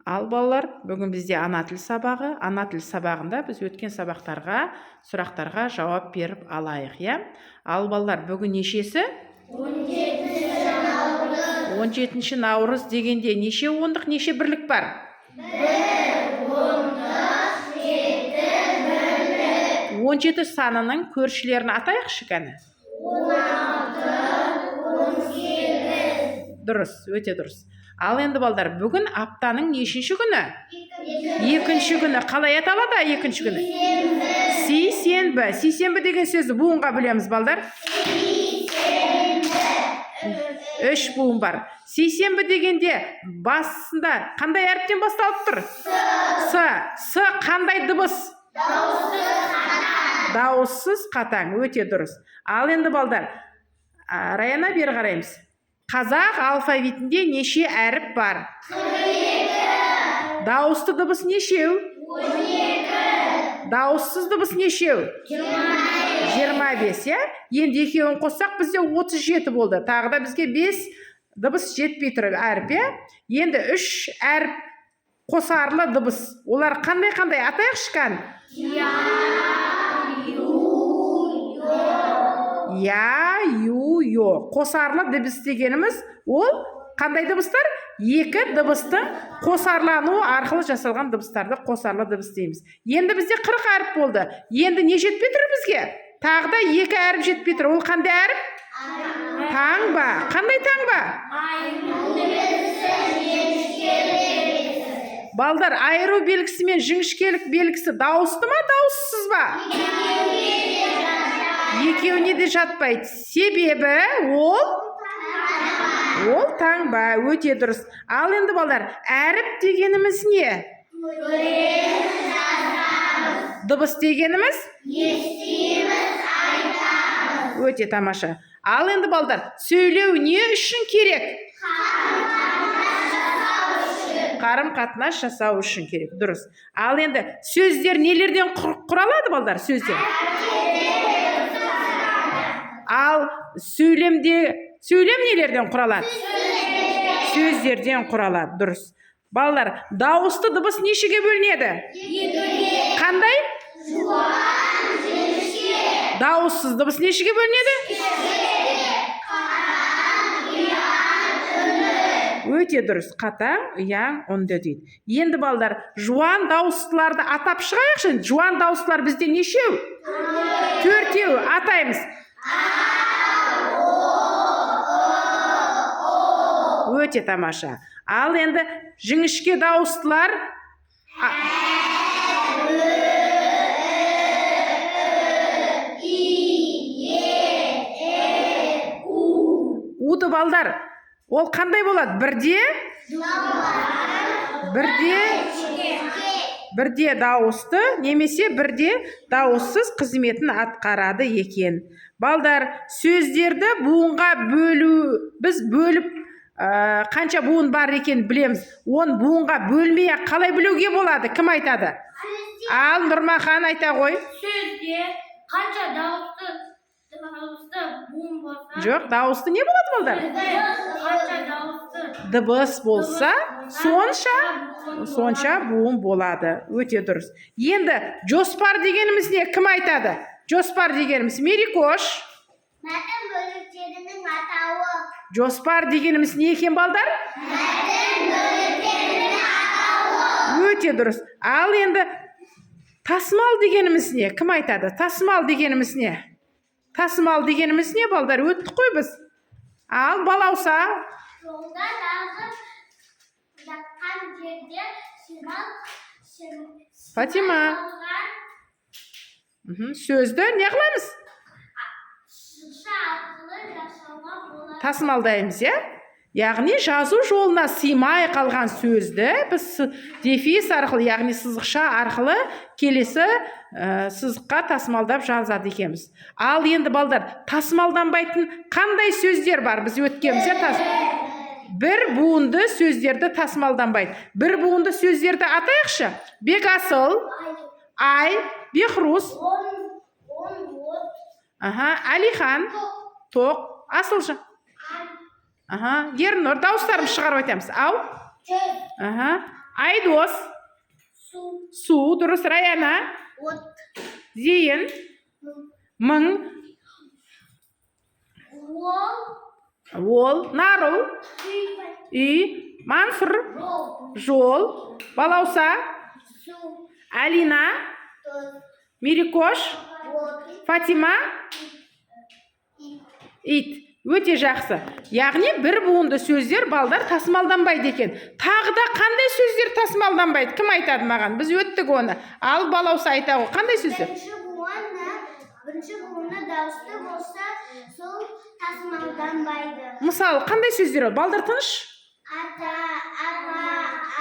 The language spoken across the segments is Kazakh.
Ал балалар, бүгін бізде ана тіл сабағы. Ана тіл сабағында біз өткен сабақтарға, сұрақтарға жауап беріп алайық, иә? Ал балалар, бүгін нешесі? 17 наурыз дегенде неше ондық, неше бірлік бар? 1 ондық, 7 бірлік. 17 санының көршілерін атайықшы кәні. 16, 18. Дұрыс, өте дұрыс. Ал енді балдар, бүгін аптаның нешінші күні? Екінші күні. Қалай аталады екінші күні? Сейсенбі. Сейсенбі деген сөзді буынға білеміз балдар. Үш буын бар. Сейсенбі дегенде басында қандай әріптен басталып тұр? С қандай дыбыс? Дауыссыз қатаң. Өте дұрыс. Ал енді балдар, Раяна бері қараймыз. Қазақ алфавитінде неше әріп бар? 42. Дауысты дыбыс нешеу? 12. Дауыссыз дыбыс нешеу? 25, иә? Енді екеуін қоссақ бізде 37 болды. Тағы да бізге 5 дыбыс жетпей тұр әріп, иә? Енді 3 әріп қосарлы дыбыс. Олар қандай атайықшы кән? Я, ю, йо. Қосарлы дыбыс дегеніміз, ол қандай дыбыстар? Екі дыбыстың қосарлануы арқылы жасалған дыбыстарды қосарлы дыбыс дейміз. Енді бізде 40 әріп болды. Енді не жетпей тұр бізге? Тағы да 2 әріп жетпей тұр. Ол қандай әріп? Таңба. Қандай таңба? Балдар, айыру белгісі мен жіңішкелік белгісі дауысты ма, дауыссыз ба? Екеуіне де жатпайды. Себебі ол таңба. Өте дұрыс. Ал енді балдар, әріп дегеніміз не? Дыбыс дегеніміз? Естиміз, айтамыз. Өте тамаша. Ал енді балдар, сөйлеу не үшін керек? Қарым-қатынас жасау үшін керек. Дұрыс. Ал енді сөздер нелерден құралады балдар? Сөздер. Ал сөйлем нелерден құралады? Сөздерден құралады. Дұрыс. Балалар, дауысты дыбыс нешеге бөлінеді? 2-ге. Қандай? Жуан, жіңішке. Дауыссыз дыбыс нешеге бөлінеді? 3-ге. Қатаң, ұяң, үнді. Өте дұрыс. Қатаң, ұяң, үнді дейді. Енді балалар, жуан дауыстыларды атап шығайықшы. Жуан дауыстылар бізде нешеу? 4-еу. Атаймыз. Өте тамаша. Ал енді жіңішке дауыстылар уды балдар. Ол қандай болады? Бірде дауысты, немесе бірде дауыссыз қызметін атқарады екен. Балдар, сөздерді буынға біз бөліп қанша буын бар екен білеміз. Он буынға бөлмей қалай білуге болады? Кім айтады? Ал Нұрмахан айта ғой. Сөзде қанша дауысты буын болса? Жоқ, дауысты не болады балдар? Қанша дауысты дыбыс болса, сонша буын болады. Өте дұрыс. Енді жоспар дегеніміз не? Кім айтады? Жоспар дегеніміз Мерикош. Мәтін бөліктерінің атауы. Жоспар дегеніміз не екен балдар? Мәтін бөліктерінің атауы. Өте дұрыс. Ал енді тасымал дегеніміз не? Кім айтады? Тасымал дегеніміз не? Тасымал дегеніміз не балдар? Өттік қой біз. Ал балауса? Жолда жазып жатқан жерде Фатима. Сөзді не қыламыз? Тасымалдаймыз, иә? Яғни жазу жолына сыймай қалған сөзді біз дефис арқылы, яғни сызықша арқылы келесі сызыққа тасымалдап жазады екенбіз. Ал енді балдар, тасымалданбайтын қандай сөздер бар? Біз өткенбіз, бір буынды сөздерді тасымалданбайды. Бір буынды сөздерді атайықшы. Бекасыл, Ай, Бехрус, Алихан, Тоқ, Асылжан. Ернұр, дауыстарым шығарып айтамыз. Ау? Айдос. Су. Дұрыс. Раяна. От. Зейін. Мың. Ол. Нарыл. Үй. Мансұр. Жол. Балауса. Алина. Мерикош. Фатима. Ит. Өте жақсы. Яғни бір буынды сөздер балдар тасымалданбайды екен. Тағы да қандай сөздер тасымалданбайды? Кім айтады маған? Біз өттік оны. Ал балауса айта ғой. Қандай сөздер? Бірінші буыны дауысты болса, сол тасымалданбайды. Мысалы, қандай сөздер ол? Балдар тыныш? Ата, ара,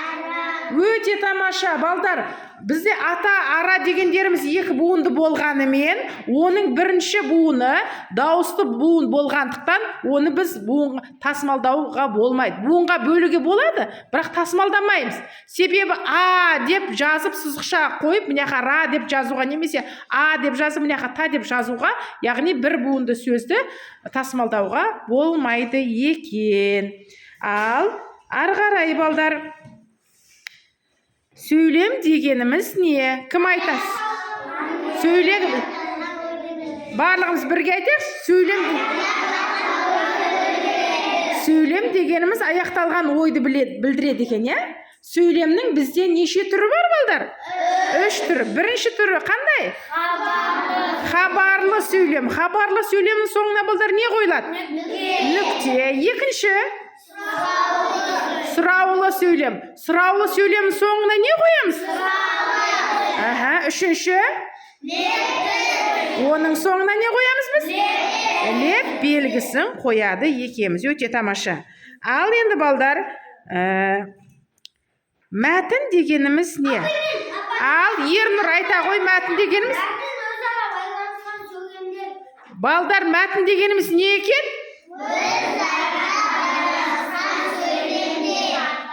ара. Өте тамаша. Балдар, бізде ата, ара дегендеріміз екі буынды болғанымен, оның бірінші буыны дауысты буын болғандықтан, оны біз буынға тасымалдауға болмайды. Буынға бөлуге болады, бірақ тасымалдамаймыз. Себебі а деп жазып сызықша қойып, мыняқа ра деп жазуға немесе а деп жазып, мыняқа та деп жазуға, яғни бір буынды сөзді тасымалдауға болмайды екен. Ал ары қарай балдар, сөйлем дегеніміз не? Кім айтасыз? Сөйлем. Барлығымыз бірге айтайық. Сөйлем дегеніміз аяқталған ойды білдіреді екен, я? Сөйлемнің бізде неше түрі бар, балдар? 3 түрі. Бірінші түрі қандай? Хабарлы сөйлем. Хабарлы сөйлемнің соңына балдар не қойылады? Нүкте. Екінші? Сұраулы сөйлем. Сұраулы сөйлемнің соңына не қоямыз? Үшінші? Оның соңына не қоямыз біз? Леп белгісін қояды екеміз. Өте тамаша. Ал енді балдар, мәтін дегеніміз не? Ал Ернұр айта ғой, мәтін дегеніміз? Балдар, мәтін дегеніміз не екен?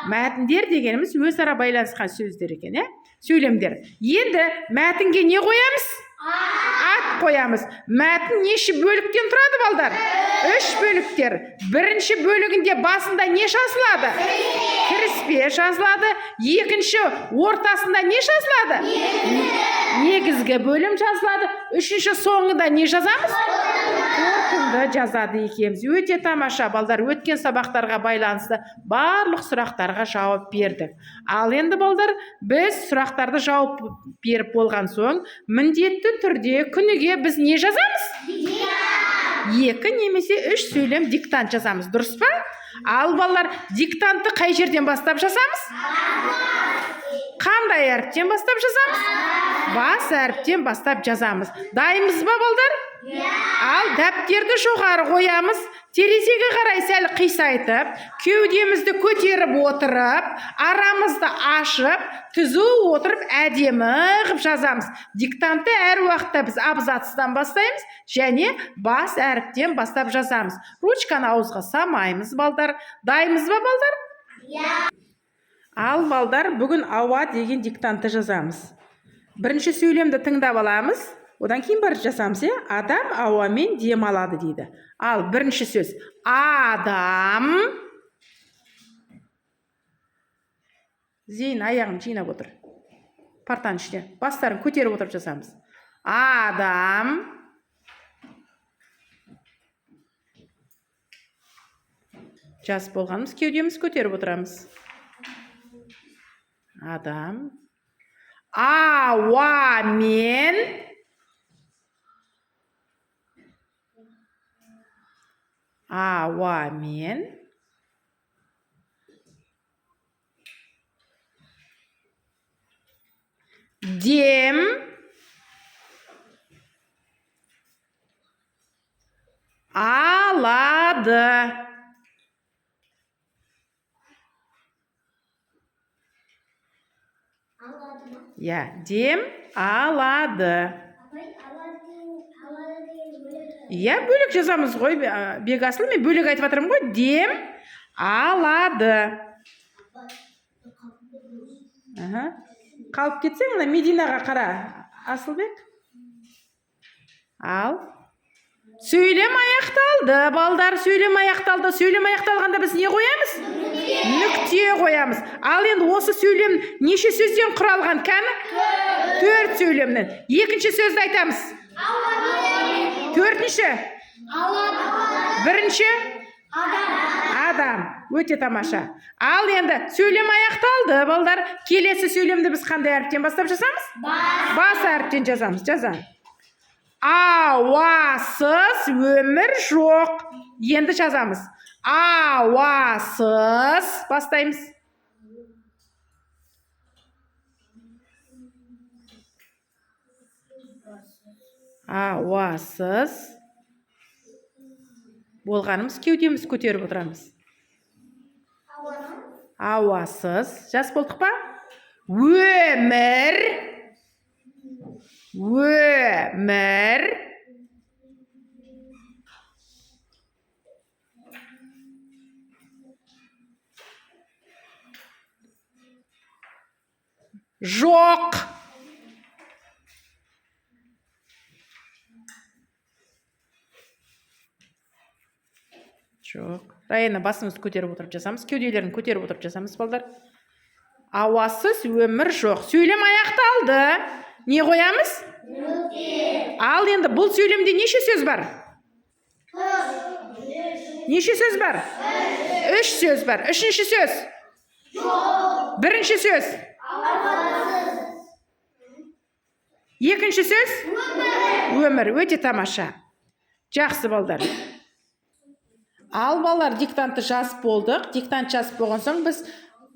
Мәтіндер дегеніміз өзара байланысқан сөздер екен, сөйлемдер. Енді мәтінге не қоямыз? Ат қоямыз. Мәтін неше бөліктен тұрады, балдар? 3 бөліктер. Бірінші бөлігінде басында не жазылады? Кіріспе жазылады. Екінші ортасында не жазылады? Негізгі бөлім жазылады. Үшінші соңында не жазамыз? Қорытынды жазады екеміз. Өте тамаша, балдар. Өткен сабақтарға байланысты барлық сұрақтарға жауап бердік. Ал енді балдар, біз сұрақтарды жауап беріп болған соң, міндетті түрде күніге біз не жазамыз? 2 немесе 3 сөйлем диктант жазамыз. Дұрыс па? Ал балалар, диктантты қай жерден бастап жазамыз? Қандай әріптен бастап жазамыз? Бас әріптен бастап жазамыз. Дайынбыз ба, балдар? Ал дәптерді жоғары қоямыз, терезеге қарай сәл қисайтып, кеудемізді көтеріп отырып, арамызды ашып, түзу отырып, әдемі қып жазамыз. Диктантты әр уақытта біз абзацтан бастаймыз, және бас әріптен бастап жазамыз. Ручканы ауызға самаймыз, балдар. Дайынбыз ба, балдар? Ал балдар, бүгін ауа деген диктантты жазамыз. Бірінші сөйлемді тыңдап аламыз, одан кейін барып жазамыз, адам ауамен дем алады дейді. Ал бірінші сөз адам. Зейін аяғын жинап отыр. Партаның ішіне. Бастарын көтеріп отырып жазамыз. Адам. Жазып болғанымыз, кеудеміз көтеріп отырамыз. Адам. Ауамен. Ауамен. Дем. Алады. Дем алады. Бөлік жазамыз ғой, Бекасыл, мен бөлік айтып жатырмын ғой. Дем алады. Қалып кетсең, Мединаға қара, Асылбек. Ал. Сөйлем аяқталды, балдар, сөйлем аяқталды. Сөйлем аяқталғанда біз не қоямыз? нүкте қоямыз. Ал енді осы сөйлем неше сөзден құралған кәні? 4 сөйлемнен. Екінші сөзді айтамыз. Төртінші? Бірінші? Адам. Өте тамаша. Ал енді сөйлем аяқталды, балдар. Келесі сөйлемді біз қандай әріптен бастап жазамыз? Бас әріптен жазамыз. Жазамыз. Ауасыз өмір жоқ. Енді жазамыз. Ауасыз. Бастаймыз. Ауасыз. Болғанымыз кеудеміз көтеріп отырамыз. Ауасыз. Жас болдық па? Өмір. Өмір. Жоқ. Жоқ. Райана басымызды көтеріп отырып жазамыз. Кеуделерін көтеріп отырып жазамыз, балдар. Ауасыз өмір жоқ. Сөйлем аяқталды. Не қоямыз? Ал енді бұл сөйлемде неше сөз бар? Неше сөз бар? 3 сөз бар. Үшінші сөз? Бірінші сөз? Екінші сөз? Өмір. Өте тамаша. Жақсы, балдар. Ал, балдар, диктантты жазып болдық. Диктант жазып болған соң біз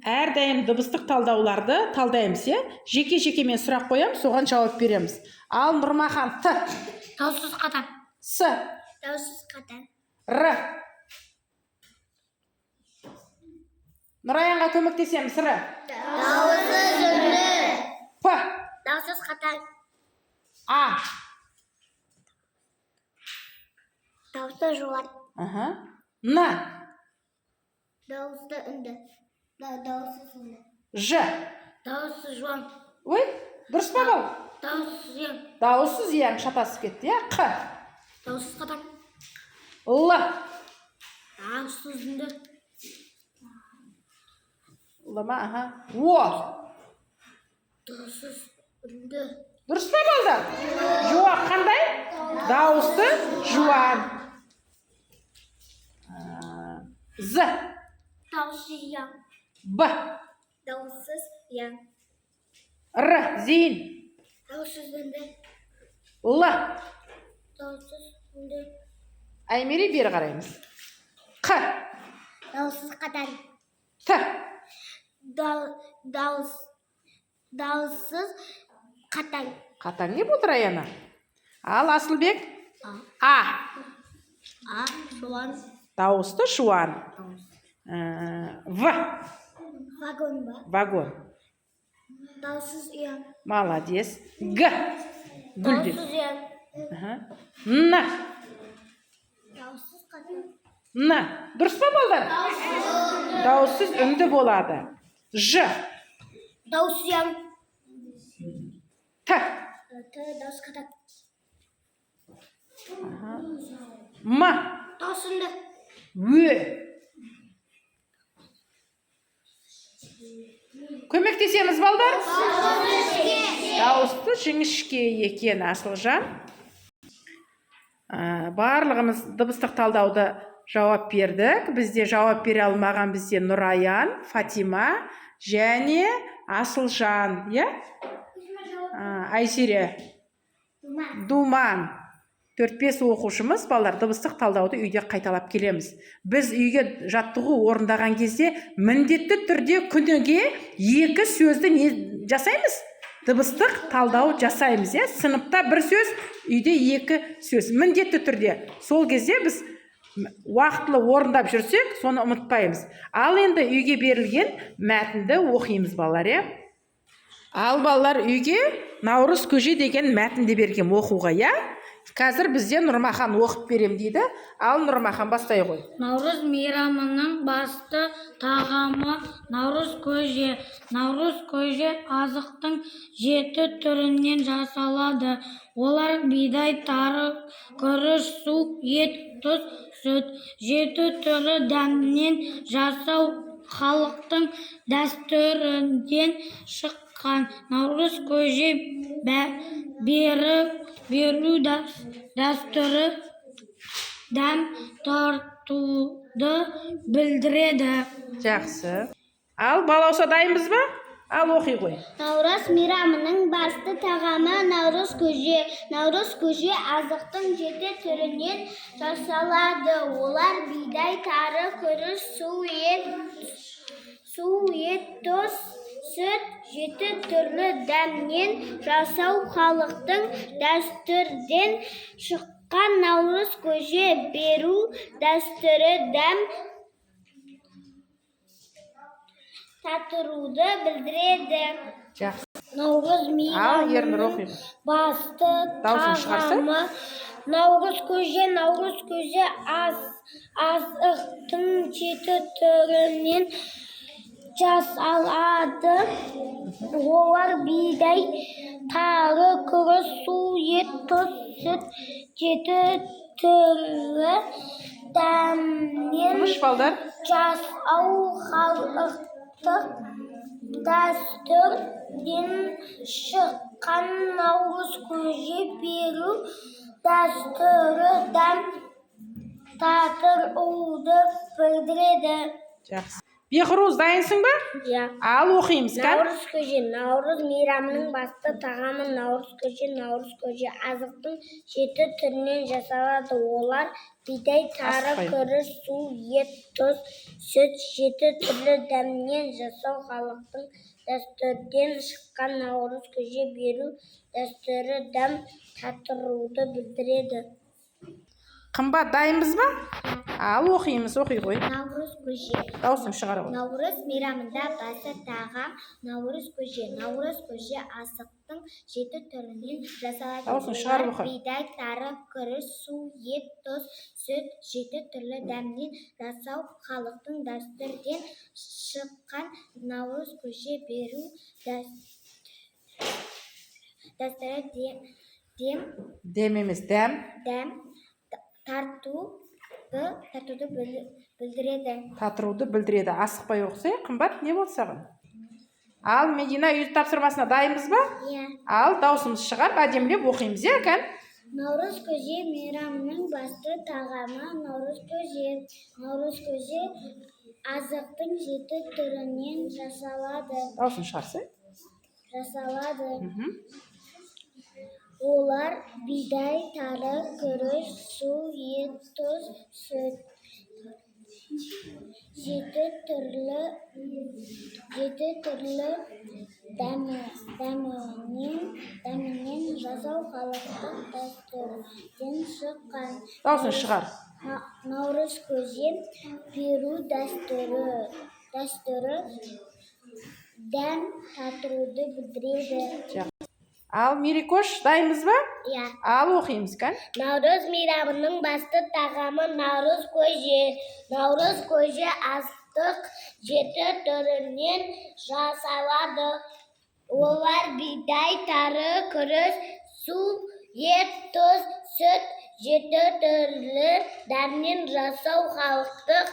әрдайым дыбыстық талдауларды талдаймыз, жеке-жеке мен сұрақ қоям, соған жауап береміз. Ал, Нұрмахан, Т. Дауыссыз қатаң. С. Дауыссыз қатаң. Р. Нұраяңға көмектесеміз. Р. Дауыссыз үнді. П. Дауыссыз қатаң. А. Дауысты жуан. Н. Дауысты үнді. Дауыссыз үнді. Ж. Дауыссыз жуан. Ой, дұрыс па бұл? Дауыссыз ең. Дауыссыз ең шатасып кетті, Қ. Дауыссыз қатаң. Л. Дауыссыз үнді. Л ма, О. Дауыссыз үнді. Дұрыс па балдар? Жоқ, қандай? Дауысты жуан. З. Дауыссыз ең. Б. Дауыссыз ең. Р. Зейін. Дауыссыз үнді. Л. Дауыссыз үнді. Аймері бері қараймыз. Қ. Дауыссыз қатаң. Т. Дауыссыз қатаң. Қатаң не болды, Раяна? Ал, Асылбек? А. Жуан. Дауысты жуан. В. Вагон ба? Вагон. Дауыссыз ең. Молодец. Г. Гүлден. Дауыссыз ең. Н. Дауыссыз қатаң. Н. Дұрыс па балдар? Дауыссыз үнді болады. Ж. Дауыссыз ең. Т. Дауыссыз қатаң. М. Дауыссыз үнді. Ө. Көмектесеміз, балдар? Дауысты жіңішке екен, Асылжан. Барлығымыз дыбыстық талдауды жауап бердік. Бізде жауап бере алмаған бізде Нұраян, Фатима және Асылжан. Айсере. Думан. 4-5 оқушымыз, балалар, дыбыстық талдауды үйде қайталап келеміз. Біз үйге жаттығу орындаған кезде міндетті түрде күніге 2 сөзді не жасаймыз? Дыбыстық талдау жасаймыз. Сыныпта 1 сөз, үйде 2 сөз. Міндетті түрде. Сол кезде біз уақытлы орындап жүрсек, соны ұмытпаймыз. Ал енді үйге берілген мәтінді оқимыз, балалар. Ал, балалар, үйге Наурыз көже деген мәтінді берген оқуға, Қазір бізде Нұрмахан оқып берем дейді. Ал, Нұрмахан, бастай ғой. Наурыз мейрамының басты тағамы Наурыз көже. Наурыз көже азықтың 7 түрінен жасалады. Олар бидай, тары, күріш, су, ет, тұз, сүт. 7 түрі дәмнен жасау халықтың дәстүрінен шыққан. Наурыз көже беру дәстүрі дәм тартуды білдіреді. Жақсы. Ал балауса дайынбыз ба? Ал оқи қой. Наурыз мейрамының басты тағамы наурыз көже. Наурыз көже азықтың 7 түрінен жасалады. Олар бидай, тары, күріш, су ет, тұз, сүт, 7 түрлі дәмнен жасау халықтың дәстүрден шыққан. Наурыз көже беру дәстүрі дәм татыруды білдіреді. Жақсы. Наурыз Ал Ернұр мейрамының оқимыз. басты Дауысын шығарса? тағамы наурыз көже азықтың 7 түрінен жасалады. Олар бидай, тары, күріш, су ет, тұз, сүт, 7 түрлі дәмнен Қымыш балдар. жасау халықтың дәстүрден шыққан. Наурыз көже беру дәстүрі дәм татыруды білдіреді. Жақсы. Бехруз дайынсың ба? Иә. Ал оқимыз. Наурыз көже наурыз мейрамының басты тағамы наурыз көже азықтың 7 түрінен жасалады. Олар бидай, тары, күріш, су ет, тұз, сүт, 7 түрлі дәмнен жасау халықтың дәстүрден шыққан. Наурыз көже беру дәстүрі дәм татыруды білдіреді. Қымбат дайынбыз ба? Ал оқимыз, оқи қой. Наурыз көже Дауысын шығар ғой. наурыз мейрамында басты тағам наурыз көже азықтың 7 түрінен жасалады. Дауысын шығар Олар оқы. бидай, тары, күріш, су ет, тұз, сүт, 7 түрлі дәмнен жасау халықтың дәстүрден шыққан. Наурыз көже беру дәстүрі Дем емес, дәм. тартуды білдіреді. Татыруды білдіреді. Асықпай оқысы, қымбат не болды саған? Ал Медина үй тапсырмасына дайынбыз ба? Иә. Ал даусымыз шығарып, әдемілеп оқимыз, иә, кән? Наурыз көже мейрамының басты тағамы наурыз көже азықтың 7 түрінен жасалады. Даусын шығарсы. Олар бидай, тары, күріш, су ет, тұз, сүт, 7 түрлі дәмінен жасау халықтың дәстүрден шыққан. Даусын шығар. Наурыз көже беру дәстүрі дәм татыруды білдіреді. Ал Мерикош дайынбыз ба? Иә. Ал оқимыз, кән? Наурыз мейрамының басты тағамы наурыз көже астық 7 түрінен жасалады. Олар бидай, тары, күріш, су ет, тұз, сүт, 7 түрлі дәмнен жасау халықтың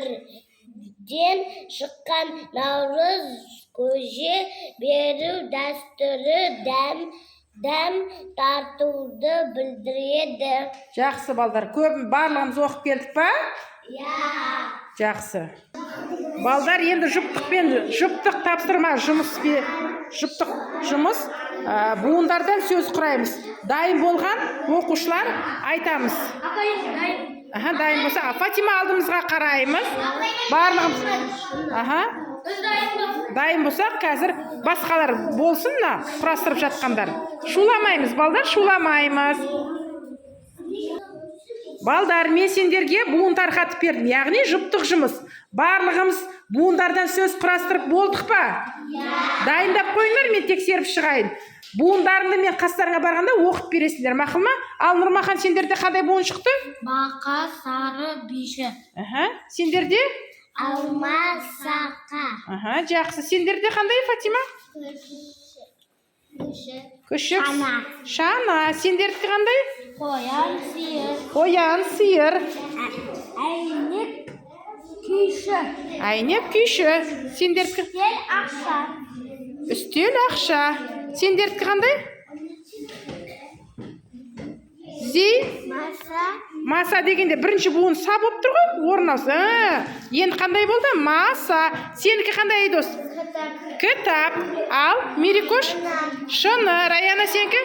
дәстүрден шыққан. Наурыз көже беру дәстүрі дәм тартуды білдіреді. Жақсы балдар, барлығымыз оқып келдік па? Иә. Жақсы. Балдар енді жұптық тапсырма жұптық жұмыс буындардан сөз құраймыз. Дайын болған оқушылар айтамыз. Дайын болса, Фатима алдымызға қараймыз. Барлығымыз. Дайын болсақ, қазір басқалар болсын, құрастырып жатқандар. Шуламаймыз, балдар, шуламаймыз. Балдар, мен сендерге буын тарқатып бердім, яғни жұптық жұмыс. Барлығымыз буындардан сөз құрастырып болдық па? Дайындап қойыңдар, мен тексеріп шығайын. Буындарыңды мен қастарыңа барғанда оқып бересіңдер, мақұл ма? Ал Нұрмахан, сендерде қандай буын шықты? Бақа, сары, биші. Сендерде? Алма, сақа. Жақсы. Сендерде қандай, Фатима? Күшік. Шана. Сендерде қандай? Қоян, сиыр. Қоян, сиыр. Әйнек, Kүйші. Әйнек күйші. Сендердікі? Үстел ақша. Үстел ақша. Сендердікі қандай? Маса дегенде бірінші буын са болып тұр ғой, орнасы. Енді қандай болды? Маса. Сенікі қандай, Айдос? Кітап. Ал, Мерекош? Шыны. Раяна, сенікі?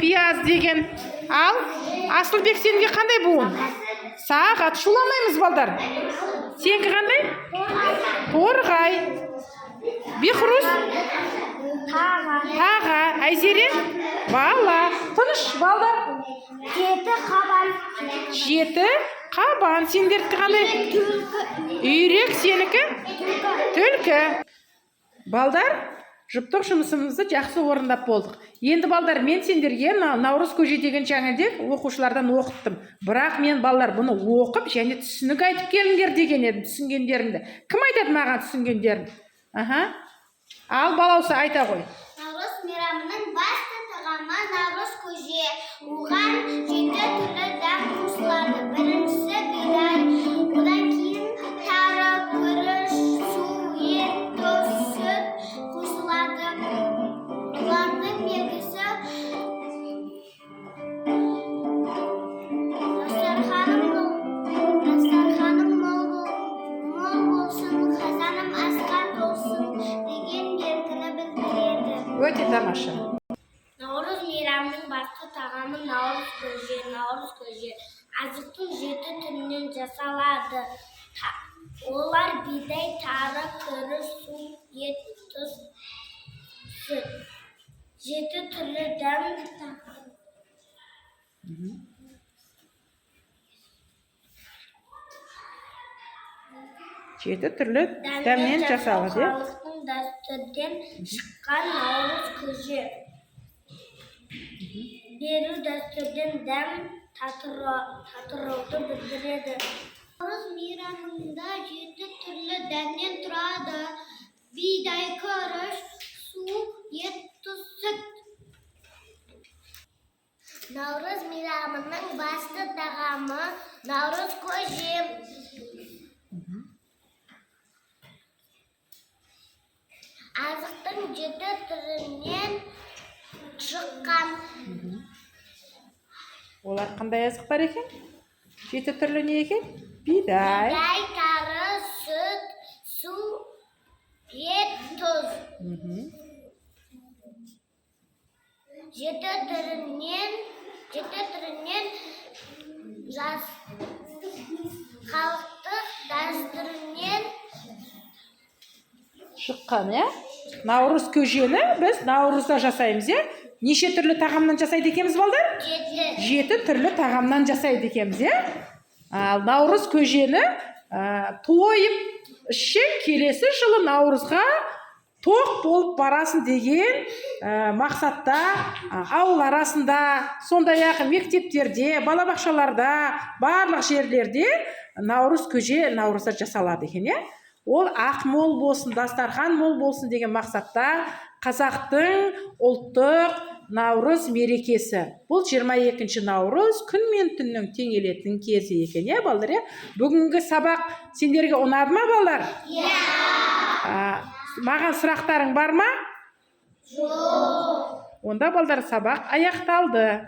Пияз деген. Ал, Асылбек, сенікі қандай буын? Сағат. Шуламаймыз, балдар. Сенікі қандай? Торғай. Бихрус? Таға. Айзере? Бала. Тыныш, балдар. Жеті қабан. Сендердікі қандай? Үйрек. Сенікі? Түлкі. Балдар, жұптық жұмысымызды жақсы орындап болдық. Енді балдар, мен сендерге Наурыз көже деген жаңадан оқушылардан оқыттым. Бірақ мен балдар бұны оқып және түсінік айтып келіңдер деген едім, түсінгендеріңді. Кім айтады маған түсінгендерін? Ал балаусы айта ғой. Наурыз мейрамының басты тағамы Наурыз көже. Оған 7 түрлі дәм қосылады. Біріншісі бидай, одан кейін тары, күріш, су, ет, тұз, сүт қосылады. Олардың белгісі дастарханым мол болсын, қазаным асқа толсын деген белгіні білдіреді. Өте тамаша. Наурыз мейрамының басты тағамы Наурыз көже. Наурыз көже азықтың 7 түрінен жасалады. Олар бидай, тары, күріш, су, ет, тұз, сүт. 7 түрлі дәм. 7 түрлі дәмнен жасалады. Халықтың дәстүрден шыққан Наурыз көже. Беру дәстүрден дәм татырауды білдіреді. Наурыз мейрамында 7 түрлі дәмнен тұрады. Бидай, күріш, су, ет, тұз, сүт. Наурыз мейрамының басты тағамы Наурыз көже. Азықтың 7 түрінен шыққан. Олар қандай азықтар екен? 7 түрлі не екен? Бидай. Бидай, тары, сүт, су, ет, тұз. 7 түрінен халықтық дәстүрінен шыққан, Наурыз көжені біз Наурызда жасаймыз, Неше түрлі тағамнан жасайды екенбіз, балдар? 7 түрлі тағамнан жасайды екенбіз, Ал Наурыз көжені тойып ішсең, келесі жылы Наурызға тоқ болып барасын деген мақсатта ауыл арасында, сондай-ақ мектептерде, балабақшаларда, барлық жерлерде Наурыз көже Наурызда жасалады екен, Ол ақ мол болсын, дастархан мол болсын деген мақсатта қазақтың ұлттық Наурыз мерекесі. Бұл 22 Наурыз күн мен түннің теңелетін кезі екен, балдар, Бүгінгі сабақ сендерге ұнады ма, балдар? Маған сұрақтарың бар ма? Жоқ. Онда балдар, сабақ аяқталды.